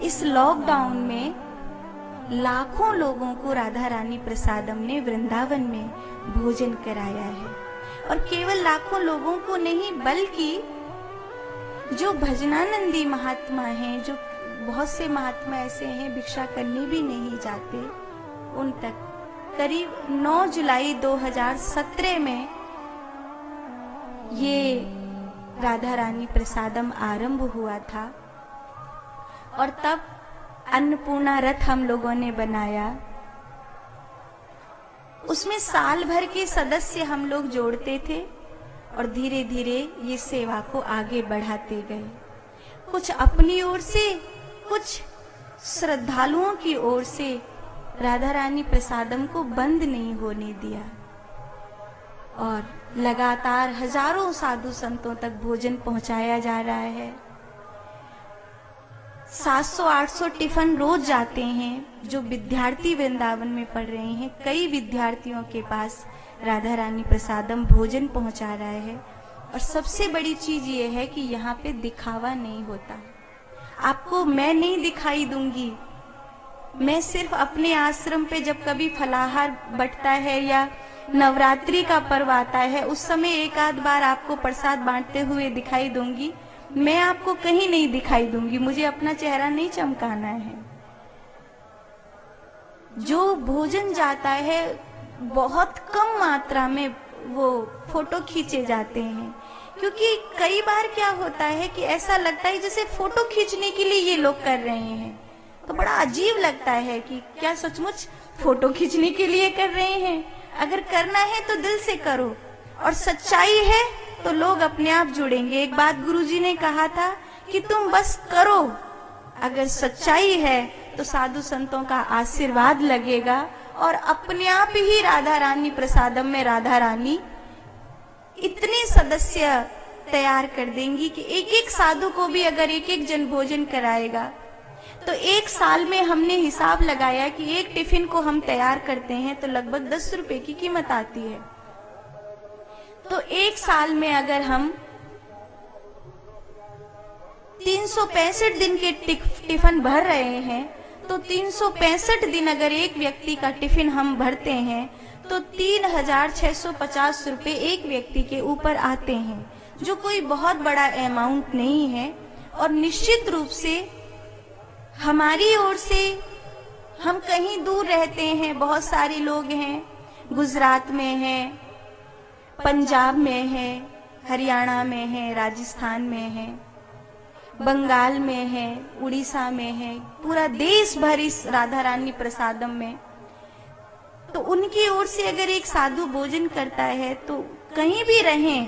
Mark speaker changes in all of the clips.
Speaker 1: इस लॉकडाउन में लाखों लोगों को राधा रानी प्रसादम ने वृंदावन में भोजन कराया है। और केवल लाखों लोगों को नहीं, बल्कि जो भजनानंदी महात्मा हैं, जो बहुत से महात्मा ऐसे हैं भिक्षा करने भी नहीं जाते, उन तक करीब 9 जुलाई 2017 में ये राधा रानी प्रसादम आरंभ हुआ था। और तब अन्नपूर्णा रथ हम लोगों ने बनाया। उसमें साल भर के सदस्य हम लोग जोड़ते थे और धीरे धीरे ये सेवा को आगे बढ़ाते गए। कुछ अपनी ओर से, कुछ श्रद्धालुओं की ओर से राधा रानी प्रसादम को बंद नहीं होने दिया और लगातार हजारों साधु संतों तक भोजन पहुंचाया जा रहा है। 700-800 टिफिन रोज जाते हैं जो विद्यार्थी वृंदावन में पढ़ रहे हैं। कई विद्यार्थियों के पास राधा रानी प्रसादम भोजन पहुंचा रहा है। और सबसे बड़ी चीज ये है कि यहाँ पे दिखावा नहीं होता। आपको मैं नहीं दिखाई दूंगी, मैं सिर्फ अपने आश्रम पे जब कभी फलाहार बंटता है या नवरात्रि का पर्व आता है, उस समय एक आध बार आपको प्रसाद बांटते हुए दिखाई दूंगी। मैं आपको कहीं नहीं दिखाई दूंगी, मुझे अपना चेहरा नहीं चमकाना है। जो भोजन जाता है बहुत कम मात्रा में वो फोटो खींचे जाते हैं, क्योंकि कई बार क्या होता है कि ऐसा लगता है जैसे फोटो खींचने के लिए ये लोग कर रहे हैं। तो बड़ा अजीब लगता है कि क्या सचमुच फोटो खींचने के लिए कर रहे हैं? अगर करना है तो दिल से करो, और सच्चाई है तो लोग अपने आप जुड़ेंगे। एक बात गुरुजी ने कहा था कि तुम बस करो, अगर सच्चाई है तो साधु संतों का आशीर्वाद लगेगा और अपने आप ही राधा रानी प्रसादम में राधा रानी इतने सदस्य तैयार कर देंगी कि एक एक साधु को भी अगर एक एक जन भोजन कराएगा तो एक साल में हमने हिसाब लगाया कि एक टिफिन को हम तैयार करते हैं तो लगभग 10 रुपए की कीमत आती है। तो एक साल में अगर हम 365 दिन के टिफिन भर रहे हैं तो 365 दिन अगर एक व्यक्ति का टिफिन हम भरते हैं तो 3650 रुपए एक व्यक्ति के ऊपर आते हैं, जो कोई बहुत बड़ा अमाउंट नहीं है। और निश्चित रूप से हमारी ओर से, हम कहीं दूर रहते हैं, बहुत सारे लोग हैं, गुजरात में हैं, पंजाब में है, हरियाणा में है, राजस्थान में है, बंगाल में है, उड़ीसा में है, पूरा देश भर इस राधा रानी प्रसादम में। तो उनकी ओर से अगर एक साधु भोजन करता है तो कहीं भी रहें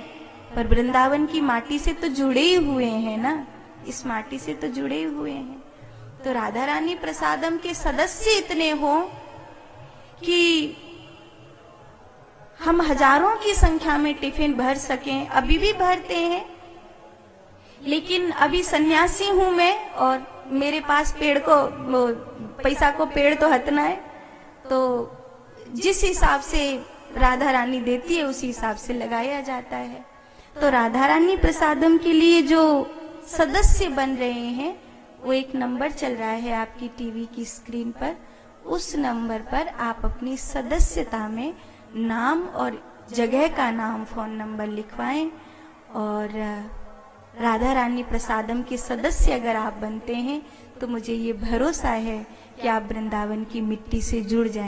Speaker 1: पर वृंदावन की माटी से तो जुड़े ही हुए हैं ना, इस माटी से तो जुड़े हुए हैं। तो राधा रानी प्रसादम के सदस्य इतने हों कि हम हजारों की संख्या में टिफिन भर सकें। अभी भी भरते हैं, लेकिन अभी सन्यासी हूं मैं और मेरे पास पैसा को पेड़ तो हतना है, तो जिस हिसाब से राधा रानी देती है उसी हिसाब से लगाया जाता है। तो राधा रानी प्रसादम के लिए जो सदस्य बन रहे हैं वो एक नंबर चल रहा है आपकी टीवी की स्क्रीन पर। उस नंबर पर आप अपनी सदस्यता में नाम और जगह का नाम, फोन नंबर लिखवाएं और राधा रानी प्रसादम के सदस्य अगर आप बनते हैं तो मुझे ये भरोसा है कि आप वृंदावन की मिट्टी से जुड़ जाएं।